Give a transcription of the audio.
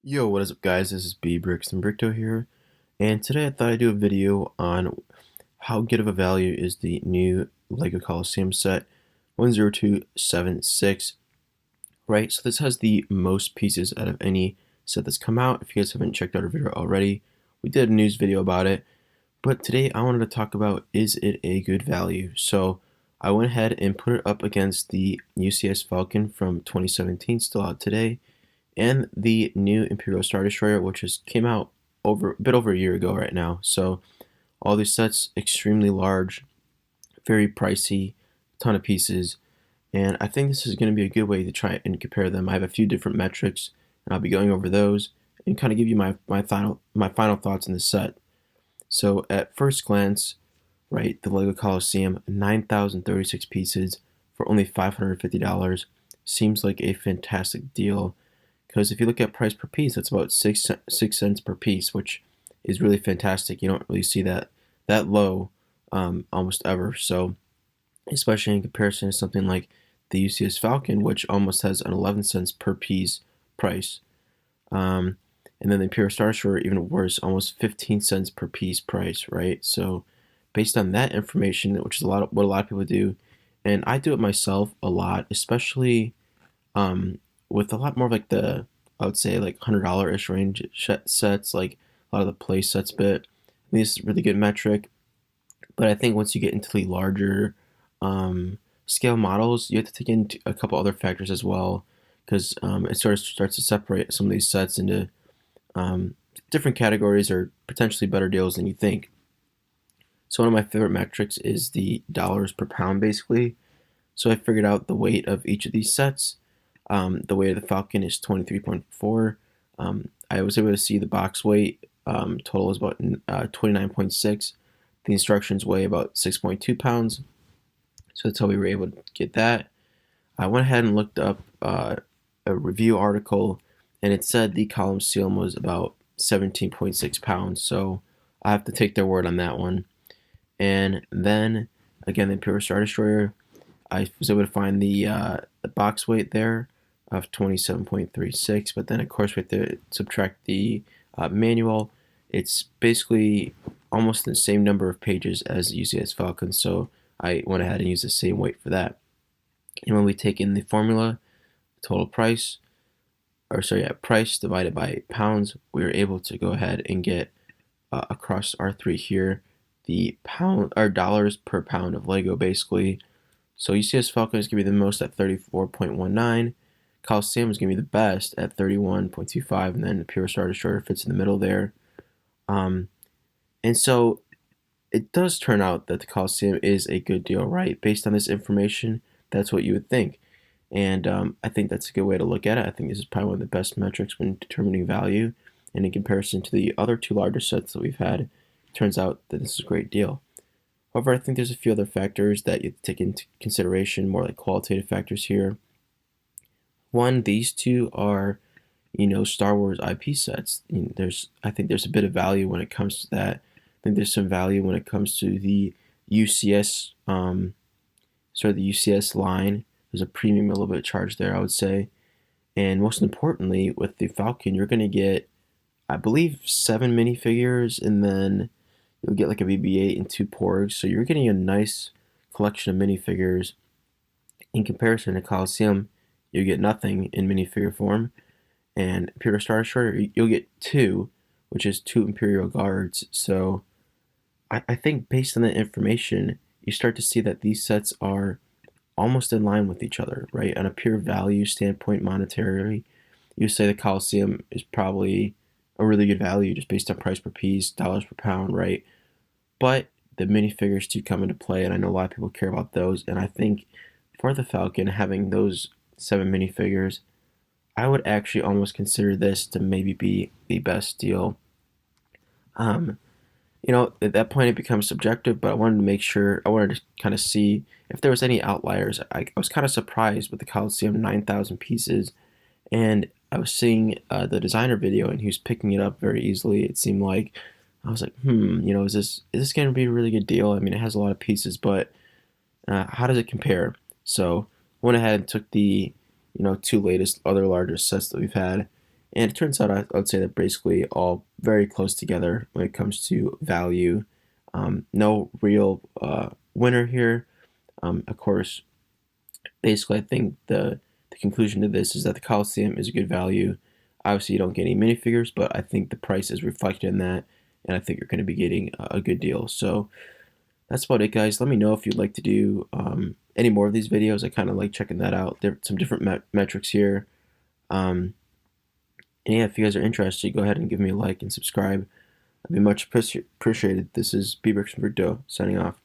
Yo, what is up guys? This is B Bricks and Brickto here, and today I thought I'd do a video on how good of a value is the new Lego Colosseum set 10276, right? So this has the most pieces out of any set that's come out. If you guys haven't checked out our video already, we did a news video about it, but today I wanted to talk about, is it a good value? So I went ahead and put it up against the UCS Falcon from 2017, still out today, and the new Imperial Star Destroyer, which just came out a bit over a year ago right now. So all these sets extremely large, very pricey, ton of pieces, and I think this is going to be a good way to try and compare them. I have a few different metrics, and I'll be going over those and kind of give you my final thoughts on the set. So at first glance, right, the Lego Colosseum, 9,036 pieces for only $550 seems like a fantastic deal, because if you look at price per piece, that's about six cents per piece, which is really fantastic. You don't really see that low almost ever. So especially in comparison to something like the UCS Falcon, which almost has an 11 cents per piece price. Um, and then the Imperial Star Destroyer, even worse, almost 15 cents per piece price, right? So based on that information, which is what a lot of people do, and I do it myself a lot, especially with a lot more of like I would say like $100-ish range sets, like a lot of the play sets bit. I think this is a really good metric, but I think once you get into the larger scale models, you have to take into a couple other factors as well, because it sort of starts to separate some of these sets into different categories or potentially better deals than you think. So one of my favorite metrics is the dollars per pound, basically. So I figured out the weight of each of these sets. The weight of the Falcon is 23.4. I was able to see the box weight total is about 29.6. The instructions weigh about 6.2 pounds. So that's how we were able to get that. I went ahead and looked up a review article, and it said the Colosseum was about 17.6 pounds. So I have to take their word on that one. And then again, the Imperial Star Destroyer, I was able to find the box weight there of 27.36, but then of course we have to subtract the manual. It's basically almost the same number of pages as the UCS Falcon, so I went ahead and used the same weight for that. And when we take in the formula, total price, price divided by pounds, we were able to go ahead and get across R3 here the pound or dollars per pound of Lego, basically. So UCS Falcon is going to be the most at 34.19. Colosseum is going to be the best at 31.25, and then the Pure Star Destroyer fits in the middle there. And so it does turn out that the Colosseum is a good deal, right? Based on this information, that's what you would think. And I think that's a good way to look at it. I think this is probably one of the best metrics when determining value. And in comparison to the other two larger sets that we've had, it turns out that this is a great deal. However, I think there's a few other factors that you have to take into consideration, more like qualitative factors here. One, these two are, Star Wars IP sets. I think there's a bit of value when it comes to that. I think there's some value when it comes to the UCS, the UCS line. There's a premium, a little bit charged there, I would say. And most importantly, with the Falcon, you're going to get, I believe, 7 minifigures, and then you'll get like a BB-8 and 2 Porgs. So you're getting a nice collection of minifigures. In comparison to Colosseum, you get nothing in minifigure form. And Imperial Star Destroyer, you'll get 2, which is 2 Imperial Guards. So I think based on that information, you start to see that these sets are almost in line with each other, right? On a pure value standpoint, monetarily, you say the Colosseum is probably a really good value just based on price per piece, dollars per pound, right? But the minifigures do come into play, and I know a lot of people care about those. And I think for the Falcon, having those 7 minifigures, I would actually almost consider this to maybe be the best deal. At that point it becomes subjective, but I wanted to kind of see if there was any outliers. I was kind of surprised with the Colosseum 9,000 pieces, and I was seeing the designer video, and he was picking it up very easily. It seemed like I was like, is this going to be a really good deal? I mean, it has a lot of pieces, but how does it compare? So I went ahead and took the two latest other larger sets that we've had, And it turns out I would say they're basically all very close together when it comes to value. No real winner here. Of course, basically, I think the conclusion to this is that the Colosseum is a good value. Obviously, you don't get any minifigures, but I think the price is reflected in that, and I think you're going to be getting a good deal. So that's about it, guys. Let me know if you'd like to do any more of these videos. I kind of like checking that out. There are some different metrics here. Um, and yeah, if you guys are interested, go ahead and give me a like and subscribe. I'd be much appreciated. This is Bieber signing off.